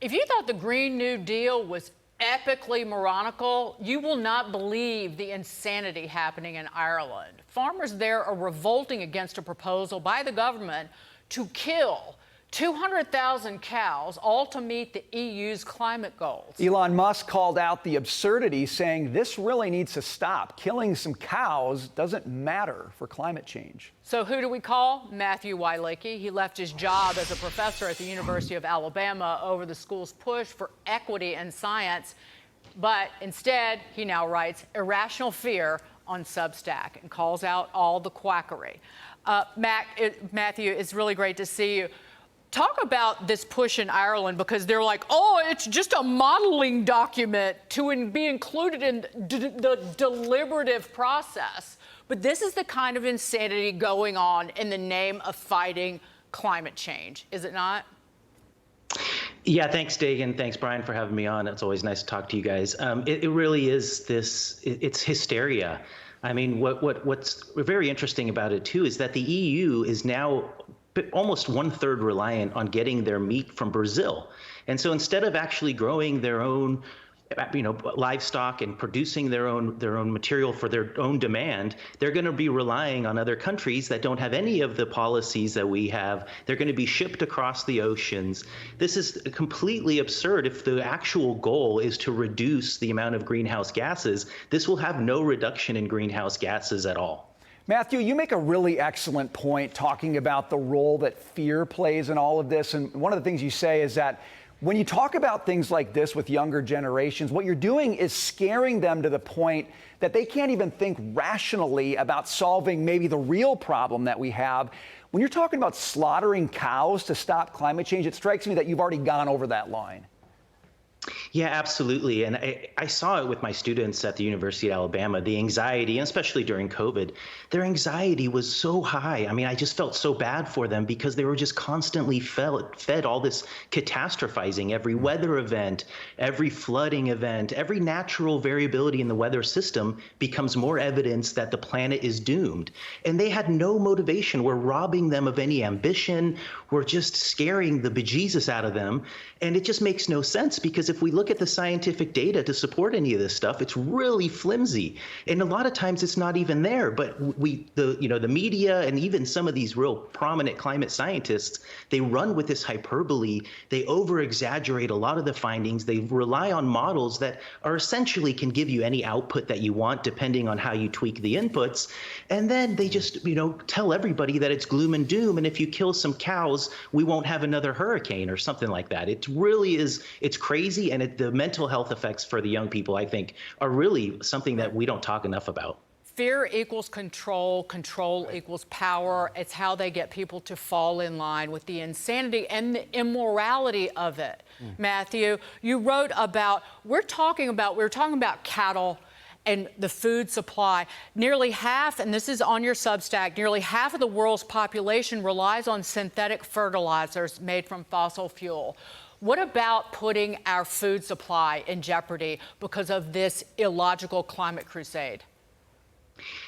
If you thought the Green New Deal was epically moronical, you will not believe the insanity happening in Ireland. Farmers there are revolting against a proposal by the government to kill 200,000 cows, all to meet the EU's climate goals. Elon Musk called out the absurdity, saying this really needs to stop. Killing some cows doesn't matter for climate change. So who do we call? Matthew Wielicki. He left his job as a professor at the University of Alabama over the school's push for equity in science. But instead, he now writes Irrational Fear on Substack and calls out all the quackery. Matthew, it's really great to see you. Talk about this push in Ireland, because they're like, oh, it's just a modeling document to be included in the deliberative process. But this is the kind of insanity going on in the name of fighting climate change, is it not? Yeah, thanks, Dagen. Thanks, Brian, for having me on. It's always nice to talk to you guys. It really is it's hysteria. I mean, what's very interesting about it, too, is that the EU is now almost 1/3 reliant on getting their meat from Brazil. And so instead of actually growing their own livestock and producing their own material for their own demand, they're going to be relying on other countries that don't have any of the policies that we have. They're going to be shipped across the oceans. This is completely absurd. If the actual goal is to reduce the amount of greenhouse gases, this will have no reduction in greenhouse gases at all. Matthew, you make a really excellent point talking about the role that fear plays in all of this. And one of the things you say is that when you talk about things like this with younger generations, what you're doing is scaring them to the point that they can't even think rationally about solving maybe the real problem that we have. When you're talking about slaughtering cows to stop climate change, it strikes me that you've already gone over that line. Yeah, absolutely. And I saw it with my students at the University of Alabama, the anxiety, and especially during COVID, their anxiety was so high. I mean, I just felt so bad for them because they were just constantly fed all this catastrophizing. Every weather event, every flooding event, every natural variability in the weather system becomes more evidence that the planet is doomed. And they had no motivation. We're robbing them of any ambition. We're just scaring the bejesus out of them. And it just makes no sense, because if we look at the scientific data to support any of this stuff, it's really flimsy. And a lot of times it's not even there. But the media and even some of these real prominent climate scientists, they run with this hyperbole. They over exaggerate a lot of the findings. They rely on models that are essentially can give you any output that you want, depending on how you tweak the inputs. And then they just, tell everybody that it's gloom and doom. And if you kill some cows, we won't have another hurricane or something like that. It really is, it's crazy. And the mental health effects for the young people, I think, are really something that we don't talk enough about. Fear equals control, control equals power. It's how they get people to fall in line with the insanity and the immorality of it. Matthew, you wrote about, we were talking about cattle and the food supply. Nearly half, and this is on your Substack, nearly half of the world's population relies on synthetic fertilizers made from fossil fuel. What about putting our food supply in jeopardy because of this illogical climate crusade?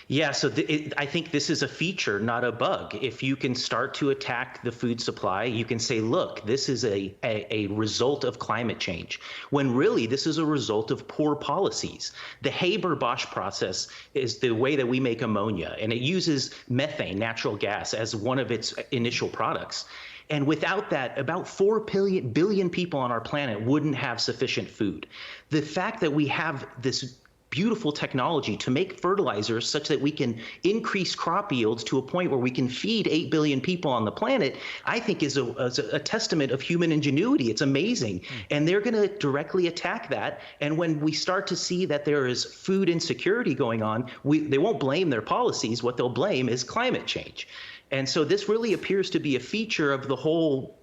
Yeah, so I think this is a feature, not a bug. If you can start to attack the food supply, you can say, look, this is a result of climate change, when really this is a result of poor policies. The Haber-Bosch process is the way that we make ammonia, and it uses methane, natural gas, as one of its initial products. And without that, about 4 billion people on our planet wouldn't have sufficient food. The fact that we have this beautiful technology to make fertilizers such that we can increase crop yields to a point where we can feed 8 billion people on the planet, I think is a testament of human ingenuity. It's amazing. And they're going to directly attack that. And when we start to see that there is food insecurity going on, they won't blame their policies. What they'll blame is climate change. And so this really appears to be a feature of the whole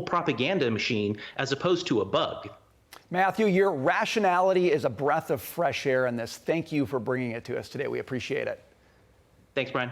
propaganda machine, as opposed to a bug. Matthew, your rationality is a breath of fresh air in this. Thank you for bringing it to us today. We appreciate it. Thanks, Brian.